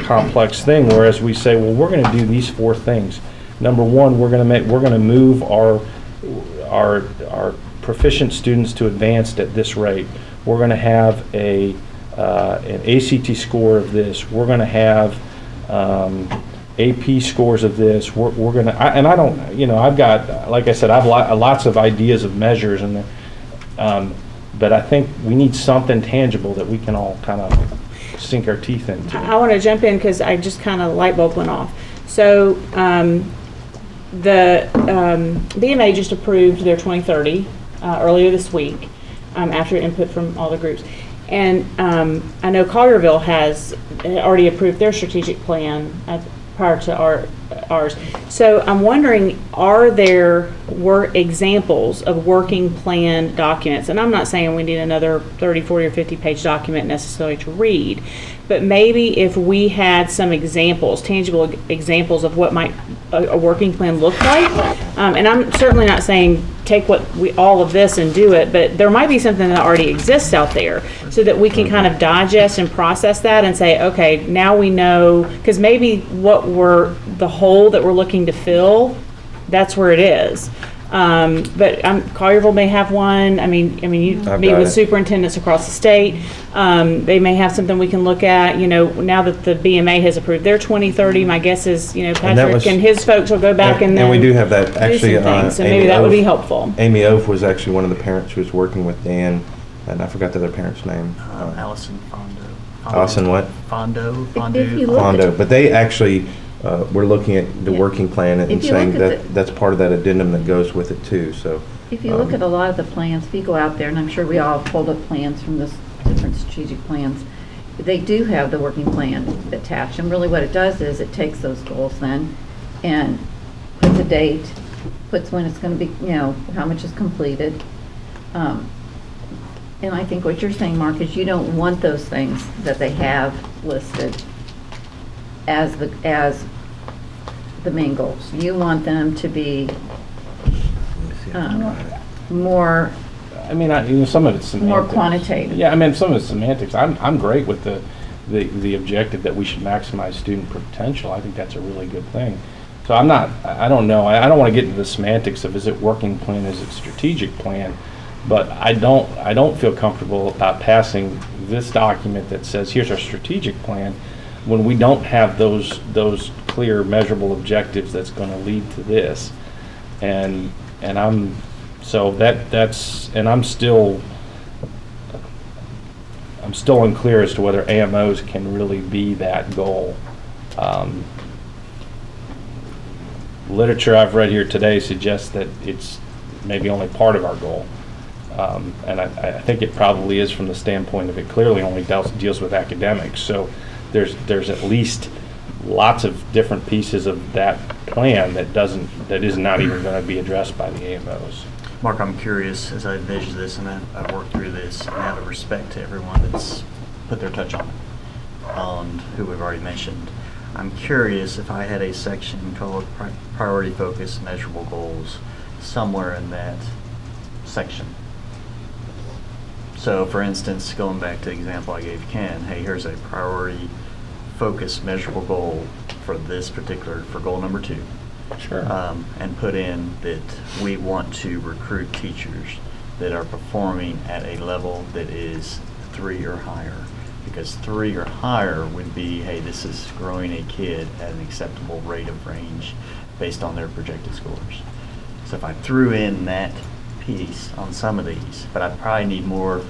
complex thing, whereas we say, well, we're going to do these 4 things. Number one, we're going to move our proficient students to advanced at this rate. We're going to have an ACT score of this. We're going to have AP scores of this. We're going to, and I don't, I've got, like I said, I've lots of ideas of measures, and but I think we need something tangible that we can all kind of sink our teeth into. I want to jump in because I just kind of light bulb went off. So the BMA just approved their 2030 earlier this week after input from all the groups. And I know Collierville has already approved their strategic plan prior to ours. So I'm wondering, are there examples of working plan documents? And I'm not saying we need another 30, 40, or 50 page document necessarily to read, but maybe if we had some examples, tangible examples of what might a working plan look like. And I'm certainly not saying take all of this and do it, but there might be something that already exists out there so that we can kind of digest and process that and say, okay, now we know, because maybe the hole that we're looking to fill, that's where it is. But Collierville may have one. I mean, you meet with superintendents across the state. They may have something we can look at. Now that the BMA has approved their 2030, my guess is, Patrick and his folks will go back and we do have that actually. So maybe that would be helpful. Amy Ove was actually one of the parents who was working with Dan, and I forgot the other parent's name. Allison Fondo. Allison what? Fondo. But they actually. We're looking at the working plan and saying that's part of that addendum that goes with it too. So if you look at a lot of the plans, if you go out there, and I'm sure we all pulled up plans from the different strategic plans, they do have the working plan attached. And really what it does is it takes those goals then and puts a date, puts when it's going to be, how much is completed. And I think what you're saying, Mark, is you don't want those things that they have listed as the main goals. You want them to be more. I mean, some of it's semantics. More quantitative. Yeah, I mean, some of it's semantics. I'm great with the objective that we should maximize student potential. I think that's a really good thing. So I don't know. I don't want to get into the semantics of is it working plan, is it strategic plan, but I don't feel comfortable about passing this document that says here's our strategic plan when we don't have those clear measurable objectives that's going to lead to this. And I'm still unclear as to whether AMOs can really be that goal. Literature I've read here today suggests that it's maybe only part of our goal. And I think it probably is from the standpoint of it clearly only deals with academics. So there's at least lots of different pieces of that plan that is not even going to be addressed by the AMOs. Mark, I'm curious as I envision this and I've worked through this, and out of respect to everyone that's put their touch on who we've already mentioned, I'm curious if I had a section called Priority Focus Measurable Goals somewhere in that section. So for instance, going back to the example I gave Ken, hey, here's a priority focus measurable goal for goal number 2. Sure. And put in that we want to recruit teachers that are performing at a level that is 3 or higher. Because 3 or higher would be, hey, this is growing a kid at an acceptable rate of range based on their projected scores. So if I threw in that piece on some of these, but I probably need more.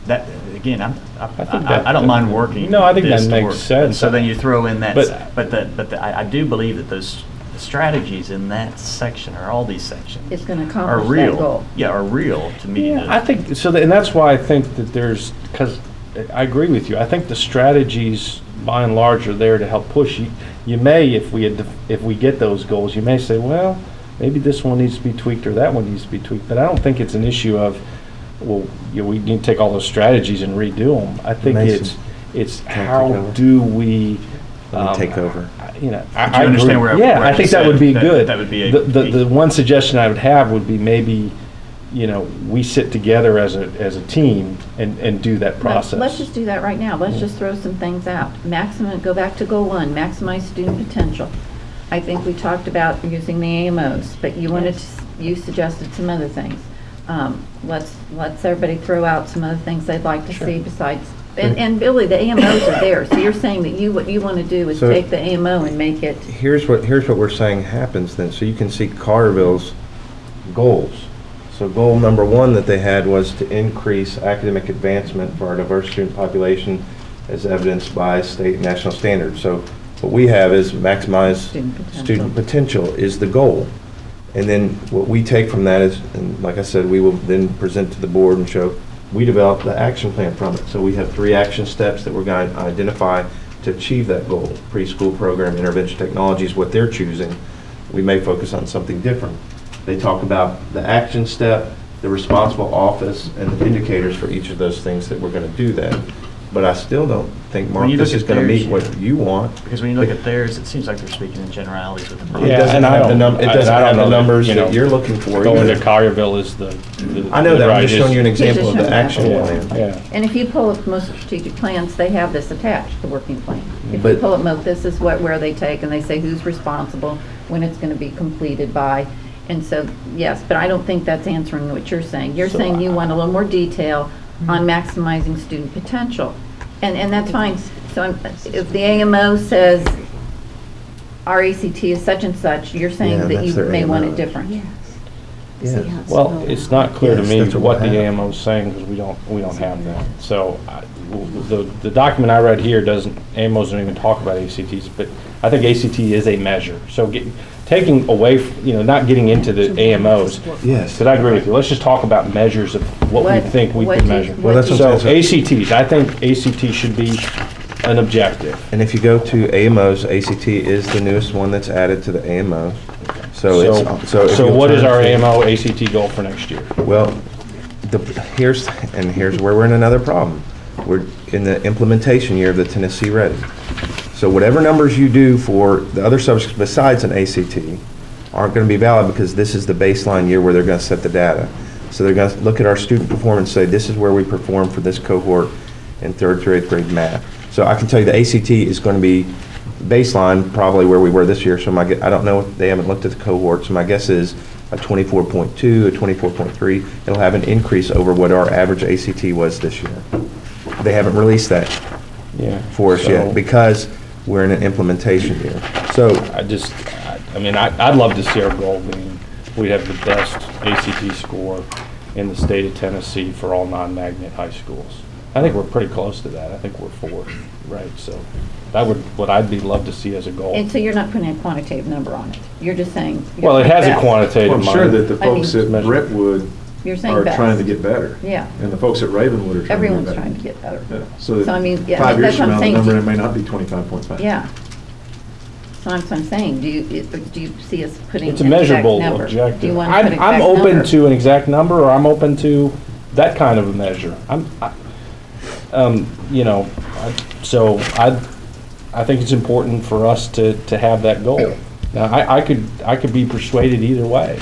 That again, I don't mind working. No, I think that makes sense. So then you throw in that, but I do believe that those strategies in that section, or all these sections, it's going to accomplish that goal. Yeah, are real to me. Yeah, I think so, and that's why I think that because I agree with you. I think the strategies, by and large, are there to help push you. You may, if we get those goals, you may say, well, maybe this one needs to be tweaked or that one needs to be tweaked. But I don't think it's an issue of, well, we need to take all those strategies and redo them. I think it's how do we take over. I understand where. Yeah, I think that would be good. That would be the one suggestion I would have would be maybe we sit together as a team and do that process. Let's just do that right now. Let's just throw some things out. Go back to goal 1, maximize student potential. I think we talked about using the AMOs, but you suggested some other things. Let's everybody throw out some other things they'd like to see besides, and Billy, the AMOs are there. So you're saying that what you want to do is take the AMO and make it. Here's what we're saying happens then. So you can see Carterville's goals. So goal number 1 that they had was to increase academic advancement for our diverse student population as evidenced by state and national standards. So what we have is maximize student potential is the goal. And then what we take from that is, and like I said, we will then present to the board and show, we develop the action plan from it. So we have 3 action steps that we're going to identify to achieve that goal. Preschool program, intervention technologies, what they're choosing. We may focus on something different. They talk about the action step, the responsible office, and the indicators for each of those things that we're going to do that. But I still don't think, Mark, this is going to meet what you want. Because when you look at theirs, it seems like they're speaking in generalities with the It project. doesn't have the numbers that you're looking for. Going to Collierville is the I know that, I'm just right, showing you an He's example of just the showing action that. plan. Yeah. And if you pull up most strategic plans, they have this attached, the working plan. If you But- pull up most, this is where they take and they say who's responsible, when it's going to be completed by. And so, yes, but I don't think that's answering what you're saying. You're So saying you want a little more detail on maximizing student potential. And that's fine. So if the AMO says our ACT is such and such, you're Yeah, saying that that's you their may want AMO. it different. Yeah. Well, it's not clear to Yes, me that's what what we'll the have. AMO is saying, because we don't have that. So the document I read here AMOs don't even talk about ACTs, but I think ACT is a measure. So taking away, not getting into the AMOs. Yes. Because I agree with you. Let's just talk about measures of what we think we what can do you- measure. what Well, that's do what I'm So ACTs, I think ACT should be an objective. And if you go to AMOs, ACT is the newest one that's added to the AMO. So if So you'll what is turn our to- AMO ACT goal for next year? Well, here's where we're in another problem. We're in the implementation year of the Tennessee Ready. So whatever numbers you do for the other subjects besides an ACT aren't going to be valid because this is the baseline year where they're going to set the data. So they're going to look at our student performance and say, this is where we perform for this cohort in 3rd through 8th grade math. So I can tell you the ACT is going to be baseline probably where we were this year. So I don't know, they haven't looked at the cohort. So my guess is a 24.2, a 24.3. It'll have an increase over what our average ACT was this year. They haven't released that Yeah. for us yet because we're in an implementation year. So I'd love to see our goal being, we'd have the best ACT score in the state of Tennessee for all non-magnet high schools. I think we're pretty close to that. I think we're 4th, right? So that would, what I'd love to see as a goal. And so you're not putting a quantitative number on it. You're just saying. Well, it has a best. quantitative. Well, I'm sure that the I mean- folks at Brentwood You're saying are best. trying to get better. Yeah. And the folks at Ravenwood are trying to get better. Everyone's trying to get better. Yeah. So So, I mean, yeah, 5 years that's what from I'm now, the saying. number may not be 25.5. Yeah. So that's what I'm saying. Do you see us putting It's a an exact measurable number? Do you objective. want to put an I'm exact open number? to an exact number, or I'm open to that kind of a measure. I think it's important for us to have that goal. Now, I could be persuaded either way,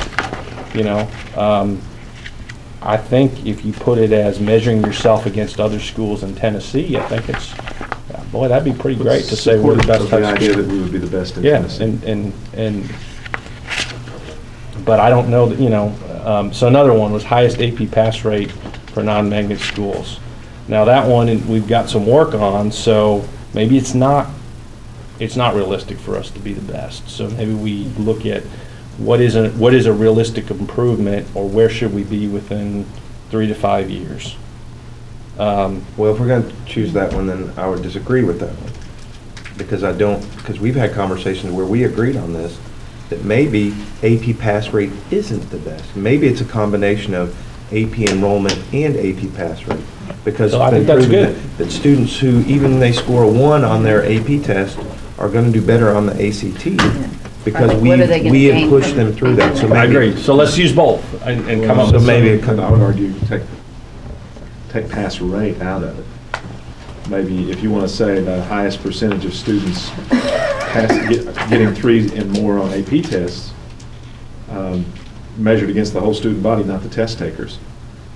I think if you put it as measuring yourself against other schools in Tennessee, I think boy, that'd be pretty great to say we're the best Supportive of high the idea school. that we would be the best in Yeah, Tennessee. but I don't know that, so another one was highest AP pass rate for non-magnet schools. Now that one, we've got some work on, so maybe it's not realistic for us to be the best. So maybe we look at what is a realistic improvement, or where should we be within 3 to 5 years? well, if we're going to choose that one, then I would disagree with that one. Because we've had conversations where we agreed on this, that maybe AP pass rate isn't the best. Maybe it's a combination of AP enrollment and AP pass rate. Because So I it's been think that's proven good. that students who, even when they score a 1 on their AP test, are going to do better on the ACT. Because Right, what are they gonna we have gain pushed from them it? through that. So I maybe- agree. So let's use both and come up So with maybe something. I would argue take pass rate out of it. Maybe if you want to say the highest percentage of students getting 3 and more on AP tests, measured against the whole student body, not the test takers.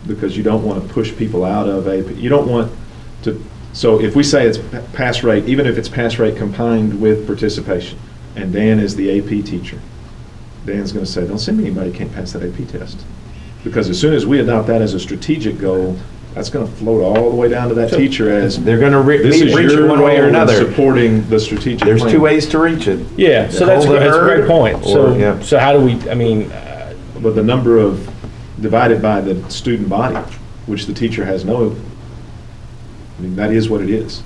Because you don't want to push people out of AP. You don't want to, so if we say it's pass rate, even if it's pass rate combined with participation, and Dan is the AP teacher, Dan's going to say, don't send me anybody who can't pass that AP test. Because as soon as we adopt that as a strategic goal, that's going to float all the way down to that teacher as, They're going to this is reach it your one way or role in another. supporting the strategic plan. There's two ways to reach it. Yeah, so that's Hold the a great herd, point. or- yeah. So how do we, I mean, But the number of, divided by the student body, which the teacher has no, I mean, that is what it is.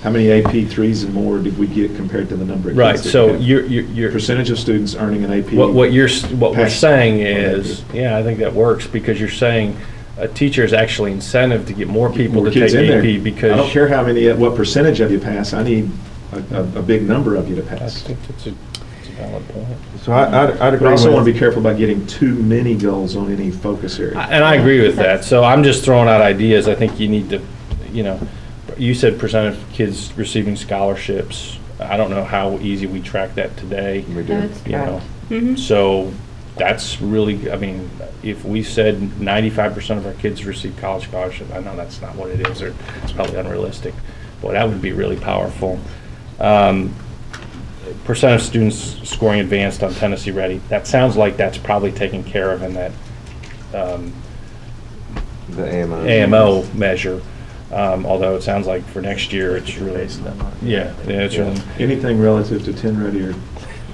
How many AP threes and more did we get compared to the number of kids? right, that so we have? you're. Percentage of students earning an AP. What we're pass saying on is, AP. yeah, I think that works, because you're saying a teacher is actually incentive to get more people More to take kids in there. AP, because. I don't care how many, what percentage of you pass, I need a big number of you to I pass. think it's a valid point. So I'd But agree I also want to with, be careful about getting too many goals on any focus area. And I agree with that, so I'm just throwing out ideas. I think you need to, you said percent of kids receiving scholarships. I don't know how easy we track that today. we do. That's You know, correct. so that's really, I mean, if we said 95% of our kids receive college scholarship, I know that's not what it is, or it's probably unrealistic, but that would be really powerful. Percent of students scoring advanced on Tennessee Ready, that sounds like that's probably taken care of in that The AMO. AMO measure, although it sounds like for next year, it's really, yeah, it's really Anything relative to 10 ready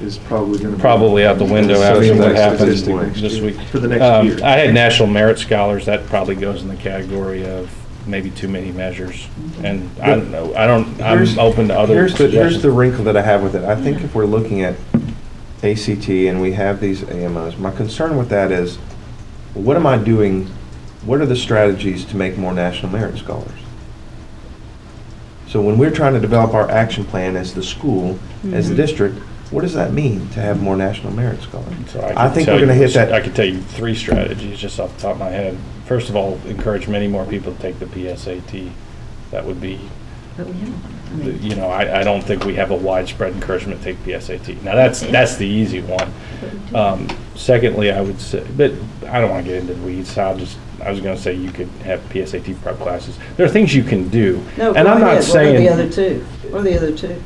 is probably going to be. probably out the window So after the what next happened statistic next this year. week. For the next year. I had National Merit Scholars, that probably goes in the category of maybe too many measures, and I don't know, Here's- I'm open to other Here's the suggestions. wrinkle that I have with it. I think if we're looking at ACT and we have these AMOs, my concern with that is, what am I doing? What are the strategies to make more National Merit Scholars? So when we're trying to develop our action plan as the school, as the district, what does that mean to have more National Merit Scholars? So I could think tell we're gonna you- hit that- I could tell you 3 strategies just off the top of my head. First of all, encourage many more people to take the PSAT. That would be, But we have, I don't think we have a widespread encouragement to take PSAT. Now, that's the easy one. Secondly, I would say, but I don't want to get into the weeds, so I was going to say you could have PSAT prep classes. There are things you can do. No, And go I'm not ahead. What are the saying other two? What are the other two?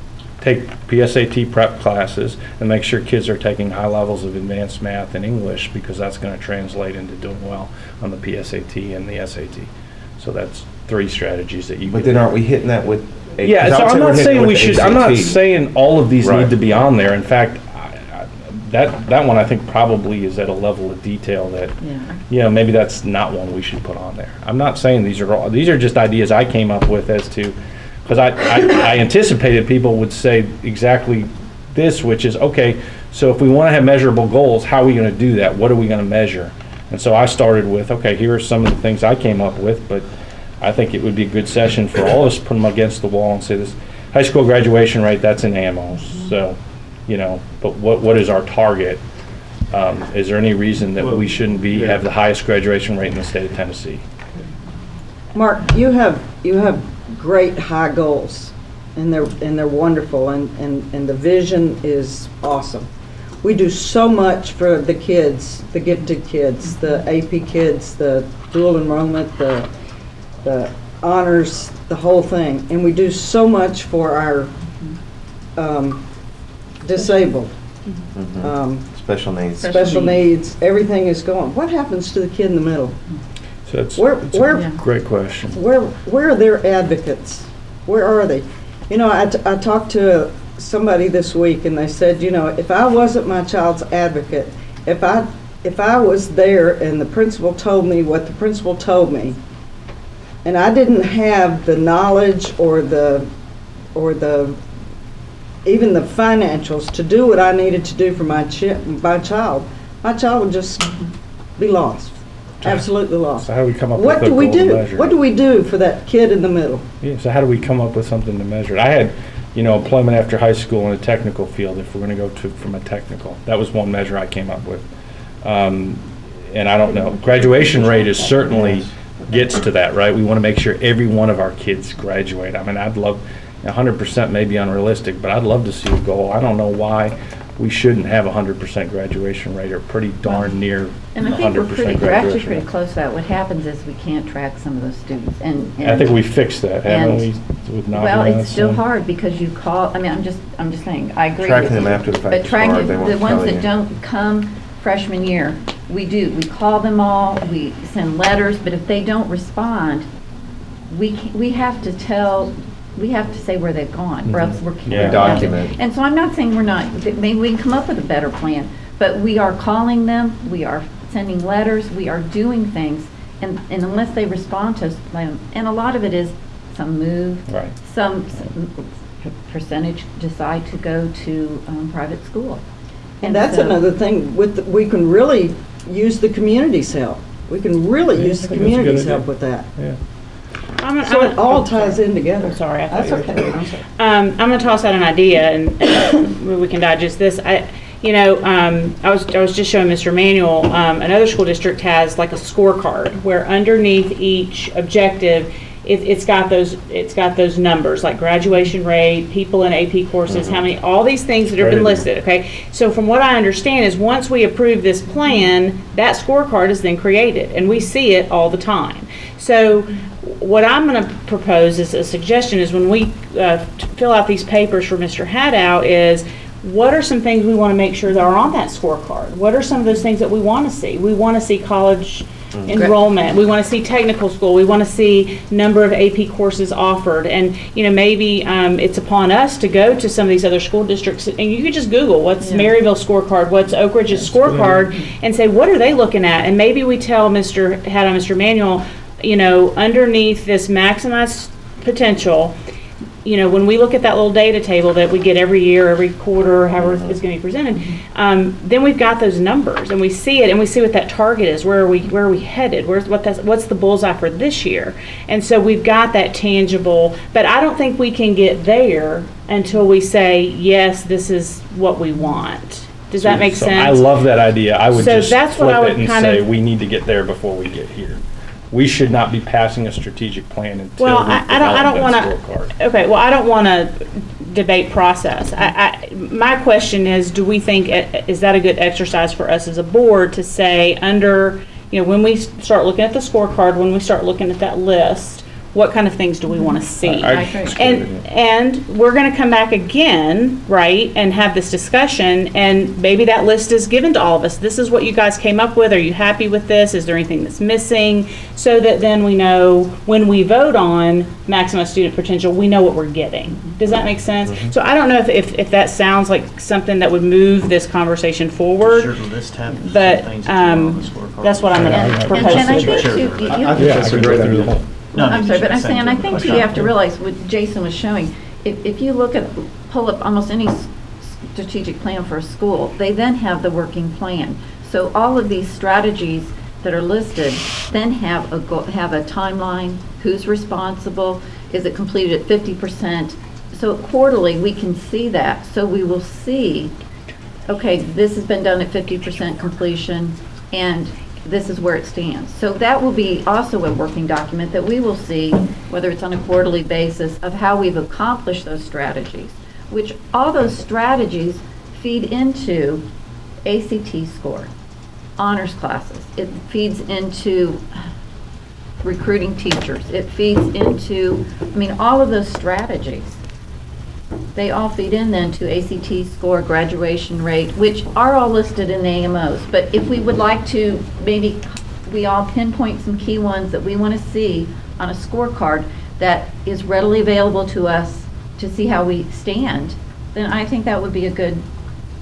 take PSAT prep classes and make sure kids are taking high levels of advanced math and English, because that's going to translate into doing well on the PSAT and the SAT. So that's 3 strategies that you But could. then aren't we hitting that with? Yeah, 'cause I so would say I'm we're not hitting saying it we with should, I'm not ACT. saying all of these Right. need to be on there. In fact, that one I think probably is at a level of detail that, yeah. maybe that's not one we should put on there. I'm not saying these are just ideas I came up with as to, because I anticipated people would say exactly this, which is, okay, so if we want to have measurable goals, how are we going to do that? What are we going to measure? And so I started with, okay, here are some of the things I came up with, but I think it would be a good session for all of us to put them against the wall and say this, high school graduation rate, that's in AMOs. So, but what is our target? Is there any reason that we shouldn't have the highest graduation rate in the state of Tennessee? Mark, you have great high goals, and they're wonderful, and the vision is awesome. We do so much for the kids, the gifted kids, the AP kids, the dual enrollment, the honors, the whole thing, and we do so much for our disabled. Special needs. Special needs, everything is going. What happens to the kid in the middle? So it's Where Yeah. great question. where are their advocates? Where are they? I talked to somebody this week, and they said, if I wasn't my child's advocate, if I was there and the principal told me what the principal told me, and I didn't have the knowledge or even the financials to do what I needed to do for my child would just be lost, absolutely lost. So how do we come up What with a do we goal to do? measure? What do we do for that kid in the middle? Yeah, so how do we come up with something to measure? I had, employment after high school in a technical field, if we're going to go from a technical. That was one measure I came up with. And I don't know, graduation rate is certainly gets to that, right? We want to make sure every one of our kids graduate. I mean, I'd love, 100% may be unrealistic, but I'd love to see a goal. I don't know why we shouldn't have 100% graduation rate, or pretty darn near 100% And I think we're graduation actually pretty rate. close to that. What happens is we can't track some of those students, and. I think we fixed that, haven't we? With not Well, doing it's that still soon? hard, because you call, I mean, I'm just saying, I agree with Tracking you. them after the fact But is tracking hard. They won't the ones tell that you. don't come freshman year, we do. We call them all, we send letters, but if they don't respond, we have to say where they've gone, or else we're. Yeah. Document. And so I'm not saying we're not, that maybe we can come up with a better plan, but we are calling them, we are sending letters, we are doing things, and unless they respond to us, and a lot of it is some move. Right. Some percentage decide to go to private school. And that's so- another thing, we can really use the community's help. We can really Yeah, use I the think that's a good community's idea. help with that. Yeah. So it all ties in together. I'm sorry. I thought That's you were okay. through. I'm sorry. I'm going to toss out an idea, and we can digest this. I was just showing Mr. Manuel, another school district has like a scorecard where underneath each objective, it's got those numbers, like graduation rate, people in AP courses, how many, all these things that have been Great. listed, okay? So from what I understand is, once we approve this plan, that scorecard is then created, and we see it all the time. So what I'm going to propose is a suggestion is, when we fill out these papers for Mr. Hadow, is what are some things we want to make sure that are on that scorecard? What are some of those things that we want to see? We want to see college enrollment. We want to see technical school. We want to see number of AP courses offered. And, maybe it's upon us to go to some of these other school districts, and you could just Google what's Maryville's scorecard, what's Oak Ridge's scorecard, and say, what are they looking at? And maybe we tell Mr. Hadow, Mr. Manuel, underneath this maximized potential, when we look at that little data table that we get every year, every quarter, however it's going to be presented, then we've got those numbers, and we see it, and we see what that target is. Where are we headed? What's the bullseye for this year? And so we've got that tangible. But I don't think we can get there until we say, yes, this is what we want. Does that make So sense? I love that idea. I would So just that's what I flip it would and kind say, of- we need to get there before we get here. We should not be passing a strategic plan until Well, we I don't develop want that to. scorecard. Okay, well, I don't want to debate process. My question is, do we think is that a good exercise for us as a board to say, when we start looking at the scorecard, when we start looking at that list, what kind of things do we want to see? I agree. And we're going to come back again, right, and have this discussion, and maybe that list is given to all of us. This is what you guys came up with. Are you happy with this? Is there anything that's missing? So that then we know, when we vote on maximum student potential, we know what we're getting. Does that make sense? So I don't know if that sounds like something that would move this conversation forward. Does your list have some But things that you want on the scorecard? that's what I'm going And to I propose. think to you. too, I think Yeah, that's I a can great go through the idea. whole- No, I'm sorry, but I'm same saying, I thing. think too, you have to realize what Jason was showing, if you pull up almost any strategic plan for a school, they then have the working plan. So all of these strategies that are listed then have a timeline, who's responsible, is it completed at 50%? So quarterly, we can see that. So we will see, okay, this has been done at 50% completion, and this is where it stands. So that will be also a working document that we will see, whether it's on a quarterly basis, of how we've accomplished those strategies, which all those strategies feed into ACT score, honors classes. It feeds into recruiting teachers. It feeds into, all of those strategies. They all feed in then to ACT score, graduation rate, which are all listed in the AMOs. But if we would like to, maybe we all pinpoint some key ones that we want to see on a scorecard that is readily available to us to see how we stand, then I think that would be a good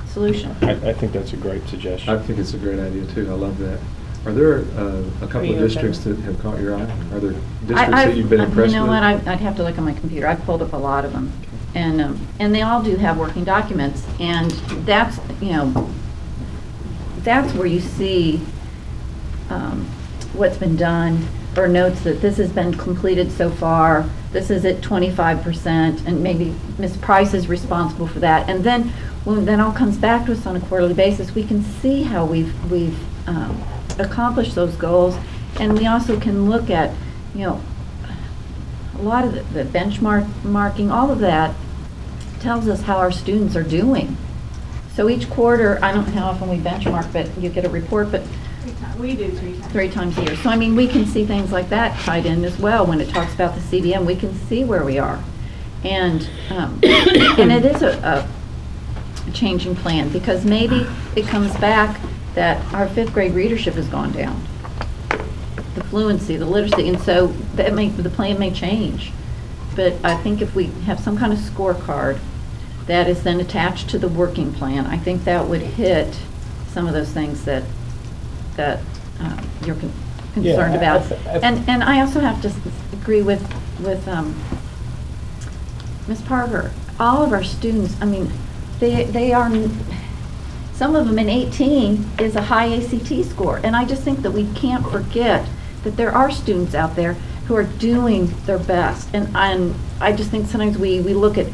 solution. I think that's a great suggestion. I think it's a great idea too. I love that. Are there a couple you of okay districts that with have caught your eye? Are there districts I- that you've been impressed with? You know what, I'd have to look on my computer. I've pulled up a lot of them. And they all do have working documents. And that's, that's where you see what's been done, or notes that this has been completed so far, this is at 25%, and maybe Ms. Price is responsible for that. And then when that all comes back to us on a quarterly basis, we can see how we've accomplished those goals. And we also can look at, a lot of the benchmarking, all of that tells us how our students are doing. So each quarter, I don't know how often we benchmark, but you get a report, but We do 3 times a year. So I mean, we can see things like that tied in as well. When it talks about the CBM, we can see where we are. And it is a changing plan, because maybe it comes back that our 5th grade readership has gone down. The fluency, the literacy, and so the plan may change. But I think if we have some kind of scorecard that is then attached to the working plan, I think that would hit some of those things that you're concerned about. And I also have to agree with Ms. Parker. All of our students, I mean, they are, some of them in 18 is a high ACT score. And I just think that we can't forget that there are students out there who are doing their best. And I just think sometimes we look at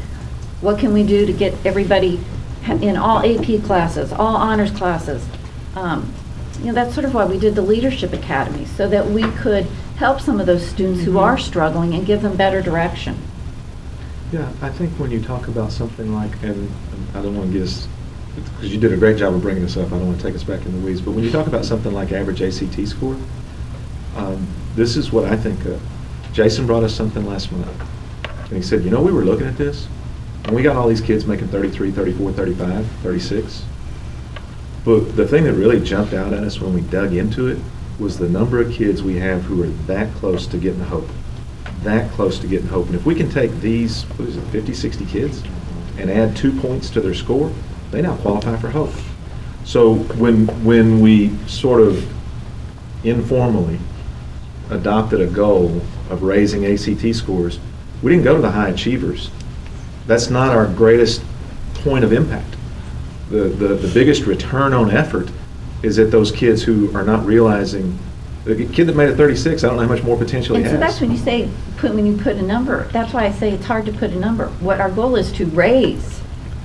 what can we do to get everybody in all AP classes, all honors classes. That's sort of why we did the Leadership Academy, so that we could help some of those students who are struggling and give them better direction. Yeah, I think when you talk about something like, and I don't want to get us, because you did a great job of bringing this up, I don't want to take us back in the weeds, but when you talk about something like average ACT score, this is what I think of. Jason brought us something last month, and he said, we were looking at this, and we got all these kids making 33, 34, 35, 36. But the thing that really jumped out at us when we dug into it was the number of kids we have who are that close to getting hope. That close to getting hope. And if we can take these, 50, 60 kids and add 2 points to their score, they now qualify for hope. So when we sort of informally adopted a goal of raising ACT scores, we didn't go to the high achievers. That's not our greatest point of impact. The biggest return on effort is at those kids who are not realizing. The kid that made a 36, I don't know how much more potential he And has. so that's when you say, when you put a number. That's why I say it's hard to put a number. What our goal is to raise.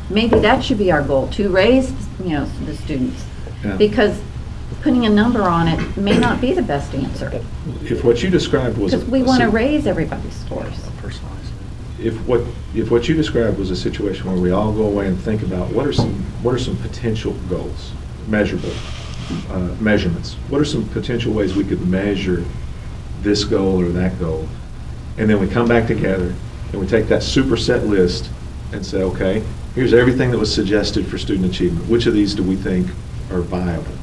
Maybe that should be our goal, to raise, the students. Yeah. Because putting a number on it may not be the best answer. If what you described was Because we want to raise everybody's scores. If what you described was a situation where we all go away and think about what are some potential goals, measurable measurements, what are some potential ways we could measure this goal or that goal, and then we come back together and we take that superset list and say, okay, here's everything that was suggested for student achievement. Which of these do we think are viable?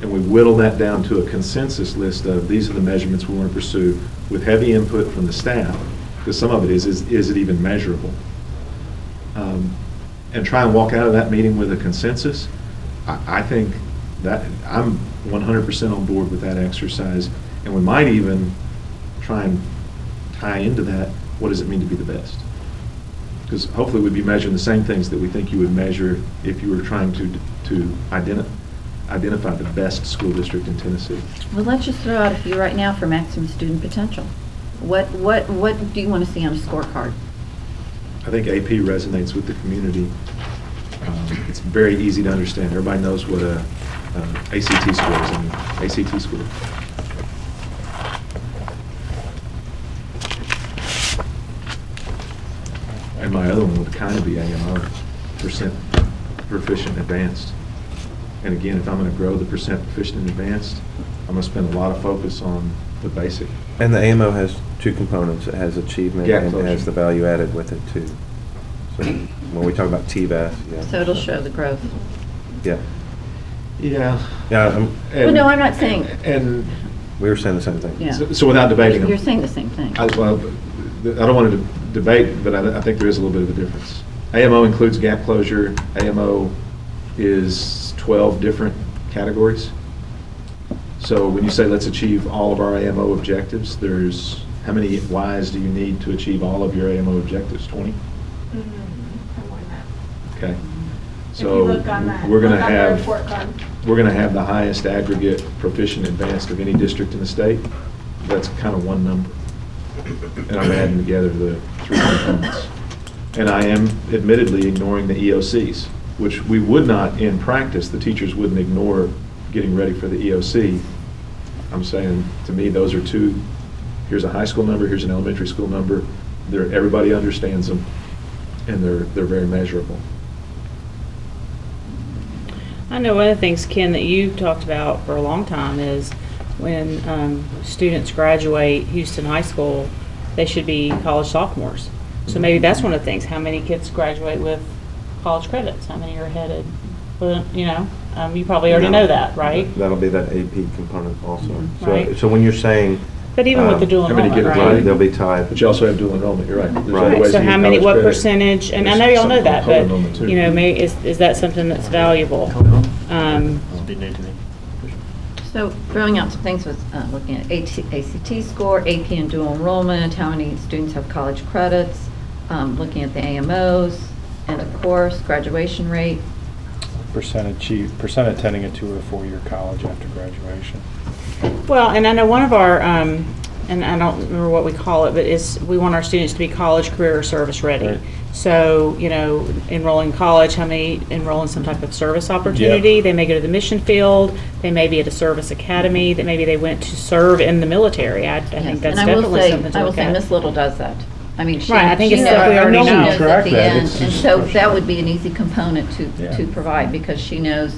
And we whittle that down to a consensus list of these are the measurements we want to pursue, with heavy input from the staff, because some of it is it even measurable? And try and walk out of that meeting with a consensus. I think that I'm 100% on board with that exercise, and we might even try and tie into that, what does it mean to be the best? Because hopefully we'd be measuring the same things that we think you would measure if you were trying to identify the best school district in Tennessee. Well, let's just throw out a few right now for maximum student potential. What do you want to see on a scorecard? I think AP resonates with the community. It's very easy to understand. Everybody knows what a ACT score is. ACT score. And my other one would kind of be AMO, percent proficient advanced. And again, if I'm going to grow the percent proficient and advanced, I'm going to spend a lot of focus on the basic. And the AMO has 2 components. It has achievement Gap and it closure. has the value added with it too. So when we talk about TVAS, yeah. So it'll show the growth. Yeah. Yeah. Yeah, Well, no, I'm not saying, And we were saying the same thing. yeah. so without debating them. You're saying the same thing. I don't want to debate, but I think there is a little bit of a difference. AMO includes gap closure. AMO is 12 different categories. So when you say let's achieve all of our AMO objectives, there's, how many Ys do you need to achieve all of your AMO objectives? 20? Okay. So we're going to have the highest aggregate proficient advanced of any district in the state. That's kind of one number. And I'm adding together the 3 components. And I am admittedly ignoring the EOCs, which we would not in practice. The teachers wouldn't ignore getting ready for the EOC. I'm saying, to me, those are 2. Here's a high school number, here's an elementary school number. Everybody understands them, and they're very measurable. I know one of the things, Ken, that you talked about for a long time is when students graduate Houston High School, they should be college sophomores. So maybe that's one of the things. How many kids graduate with college credits? How many are headed? Well, you probably already know that, right? That'll be that AP component also. Right. So when you're saying. But even with the dual how many enrollment, get right? Right, they'll be tied. But you also have dual enrollment, you're right. There's Right. other ways So to how get many, college what credit. percentage, and I There's know y'all know something that, called but, enrollment, too. is that something that's valuable? It'd be new to me. So throwing out some things with looking at ACT score, AP and dual enrollment, how many students have college credits, looking at the AMOs, and of course, graduation rate. Percent attending a 2 or 4 year college after graduation. Well, and I know one of our, and I don't remember what we call it, but we want our students to be college, career, or service ready. Right. So, enroll in college, how many enroll in some type of service opportunity? Yep. They may go to the mission field, they may be at a service academy, that maybe they went to serve in the military. I think that's definitely something to I will look say at. Miss Little does that. I mean, she Right, I think she it's knows, stuff we already she know. knows Track at the that, end, it's and just so question. that would be an easy component Yeah. to provide, because she knows,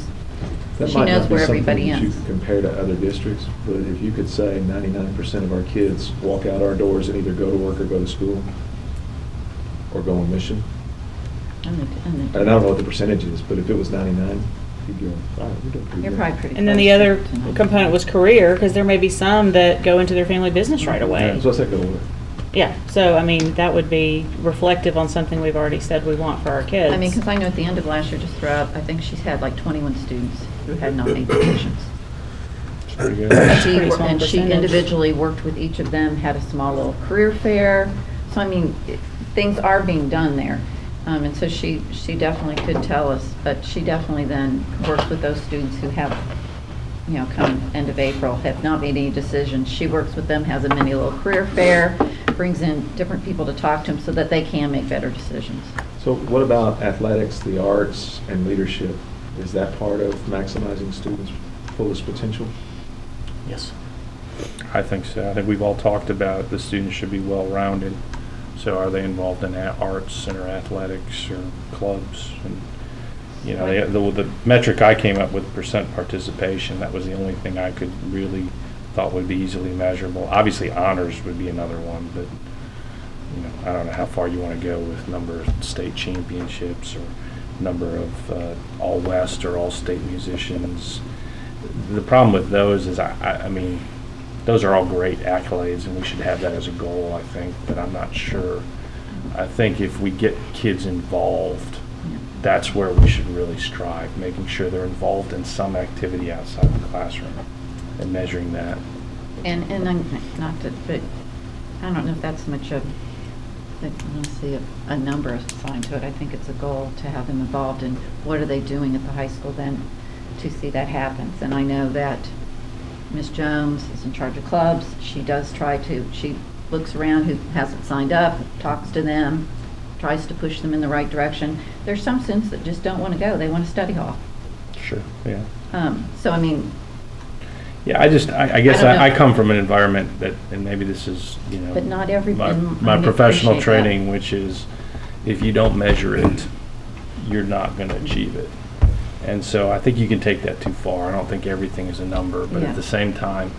That she might knows not be where something everybody that you is. can compare to other districts, but if you could say 99% of our kids walk out our doors and either go to work or go to school, or go on mission, and I don't know what the percentage is, but if it was 99, you'd go, all right, we're doing pretty You're good. probably pretty close. And then the other to 90. component was career, because there may be some that go into their family business right away. So what's that go to work? Yeah, so I mean, that would be reflective on something we've already said we want for our kids. I mean, because I know at the end of last year, just throughout, I think she's had like 21 students who had nominated positions. It's pretty good. That's a pretty small And she percentage. individually worked with each of them, had a small little career fair. So I mean, things are being done there. And so she definitely could tell us, but she definitely then works with those students who have, come end of April, have not made any decisions. She works with them, has a mini little career fair, brings in different people to talk to them so that they can make better decisions. So what about athletics, the arts, and leadership? Is that part of maximizing students' fullest potential? Yes. I think so. I think we've all talked about the students should be well-rounded. So are they involved in arts or athletics or clubs? And, the metric I came up with, percent participation, that was the only thing I could really thought would be easily measurable. Obviously, honors would be another one, but, I don't know how far you want to go with number of state championships or number of all-West or all-state musicians. The problem with those is, I mean, those are all great accolades, and we should have that as a goal, I think, but I'm not sure. I think if we get kids involved, that's where we should really strive, making sure they're involved in some activity outside the classroom and measuring that. And I'm not to, but I don't know if that's much of, I don't see a number assigned to it. I think it's a goal to have them involved in what are they doing at the high school then to see that happens. And I know that Ms. Jones is in charge of clubs. She does she looks around who hasn't signed up, talks to them, tries to push them in the right direction. There's some students that just don't want to go. They want to study hall. Sure, yeah. So, I mean, Yeah, I guess I don't know. I come from an environment that, and maybe this is, But not every- my and my I professional appreciate that. training, which is, if you don't measure it, you're not going to achieve it. And so I think you can take that too far. I don't think everything is a number, but Yeah. at the same time,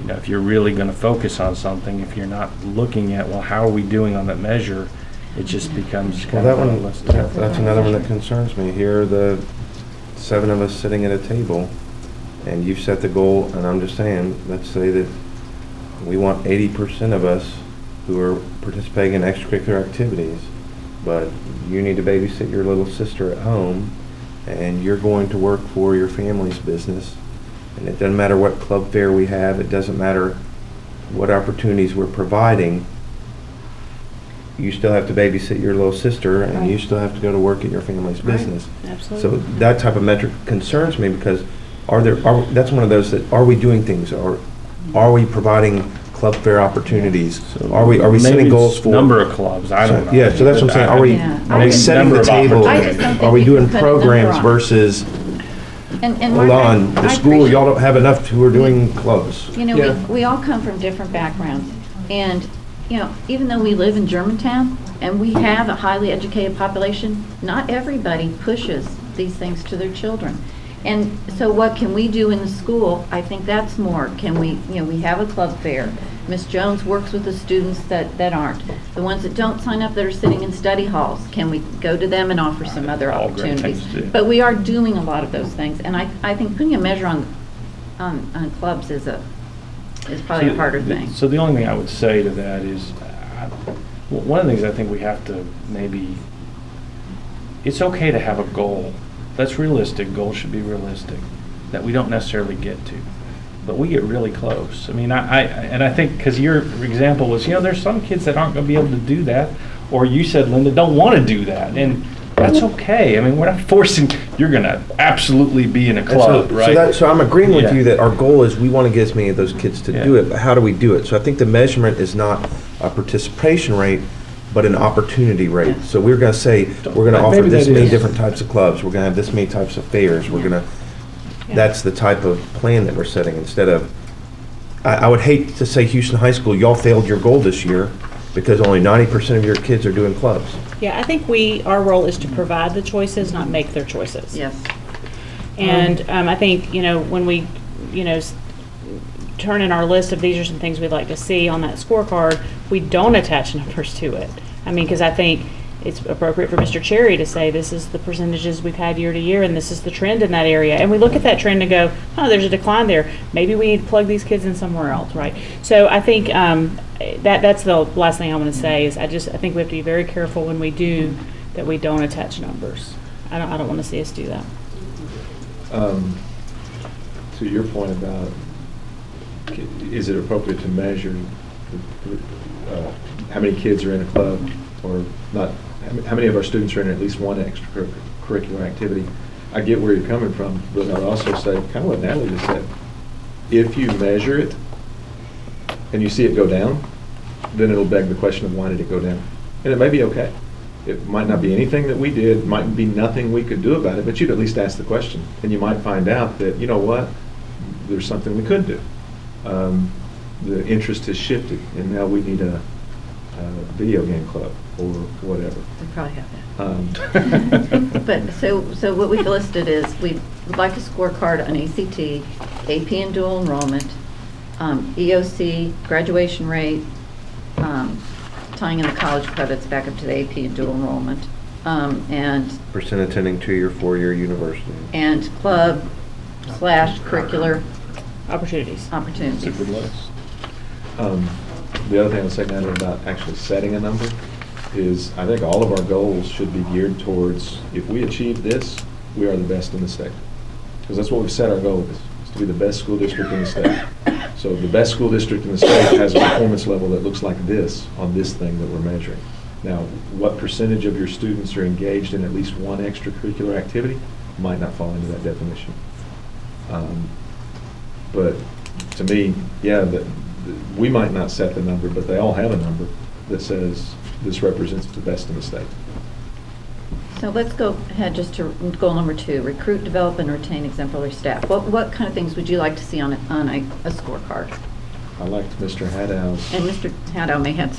if you're really going to focus on something, if you're not looking at, well, how are we doing on that measure, it just becomes Well, kind that of, one, let's do it. that's another one that concerns me. Here are the 7 of us sitting at a table, and you've set the goal, and I'm just saying, let's say that we want 80% of us who are participating in extracurricular activities, but you need to babysit your little sister at home, and you're going to work for your family's business, and it doesn't matter what club fair we have, it doesn't matter what opportunities we're providing, you still have to babysit your little sister, and you Right. still have to go to work at your family's Right. business. Absolutely. So that type of metric concerns me, because that's one of those that, are we doing things, or are we providing club fair opportunities? Are we setting Maybe goals it's for? number of clubs, I don't know. Yeah, so that's what I'm saying, are we, Yeah. are we setting Number the of table? I just don't think Are we you doing can put a number programs on it. versus, and hold Mark, on, the I school, appreciate- y'all don't have enough who are doing clubs? Yeah. We all come from different backgrounds. And, even though we live in Germantown and we have a highly educated population, not everybody pushes these things to their children. And so what can we do in the school? I think that's more. Can we, we have a club fair. Ms. Jones works with the students that aren't. The ones that don't sign up that are sitting in study halls, can we go to them and offer some other All great opportunities? things to do. But we are doing a lot of those things, and I think putting a measure on clubs is probably a harder thing. So the only thing I would say to that is, one of the things I think we have to maybe, it's okay to have a goal. That's realistic. Goals should be realistic, that we don't necessarily get to. But we get really close. I mean, I think, because your example was, there's some kids that aren't going to be able to do that, or you said, Linda, don't want to do that, and that's okay. I mean, we're not forcing, you're going to absolutely be in a club, right? So I'm agreeing with Yeah. you that our goal is we want to get as many of those kids to do Yeah. it, but how do we do it? So I think the measurement is not a participation rate, but an opportunity rate. So we're going to say, we're going to offer Maybe this that many is. different types of clubs, we're going to have this many types of fairs, we're going to, that's the type of plan that we're setting, instead of, I would hate to say Houston High School, y'all failed your goal this year because only 90% of your kids are doing clubs. Yeah, I think our role is to provide the choices, not make their choices. Yes. And I think, when we, turn in our list of these are some things we'd like to see on that scorecard, we don't attach numbers to it. I mean, because I think it's appropriate for Mr. Cherry to say, this is the percentages we've had year to year, and this is the trend in that area. And we look at that trend and go, oh, there's a decline there. Maybe we need to plug these kids in somewhere else, right? So I think that's the last thing I want to say is I think we have to be very careful when we do that we don't attach numbers. I don't want to see us do that. To your point about, is it appropriate to measure how many kids are in a club, or not, how many of our students are in at least one extracurricular activity? I get where you're coming from, but I would also say, kind of what Natalie just said, if you measure it and you see it go down, then it'll beg the question of why did it go down? And it may be okay. It might not be anything that we did, might be nothing we could do about it, but you'd at least ask the question. And you might find out that, you know what, there's something we could do. The interest has shifted, and now we need a video game club or whatever. We probably have that. But so what we've listed is we would like a scorecard on ACT, AP and dual enrollment, EOC, graduation rate, tying in the college credits back up to the AP and dual enrollment, and Percent attending 2-year, 4-year university. and club / curricular Opportunities. opportunities. It's a good list. The other thing I would say, Natalie, about actually setting a number is I think all of our goals should be geared towards, if we achieve this, we are the best in the state. Because that's what we've set our goal is to be the best school district in the state. So the best school district in the state has a performance level that looks like this on this thing that we're measuring. Now, what percentage of your students are engaged in at least one extracurricular activity might not fall into that definition. But to me, yeah, we might not set the number, but they all have a number that says this represents the best in the state. So let's go ahead just to goal number 2, recruit, develop, and retain exemplary staff. What kind of things would you like to see on a scorecard? I liked Mr. Haddow's. And Mr. Haddow may have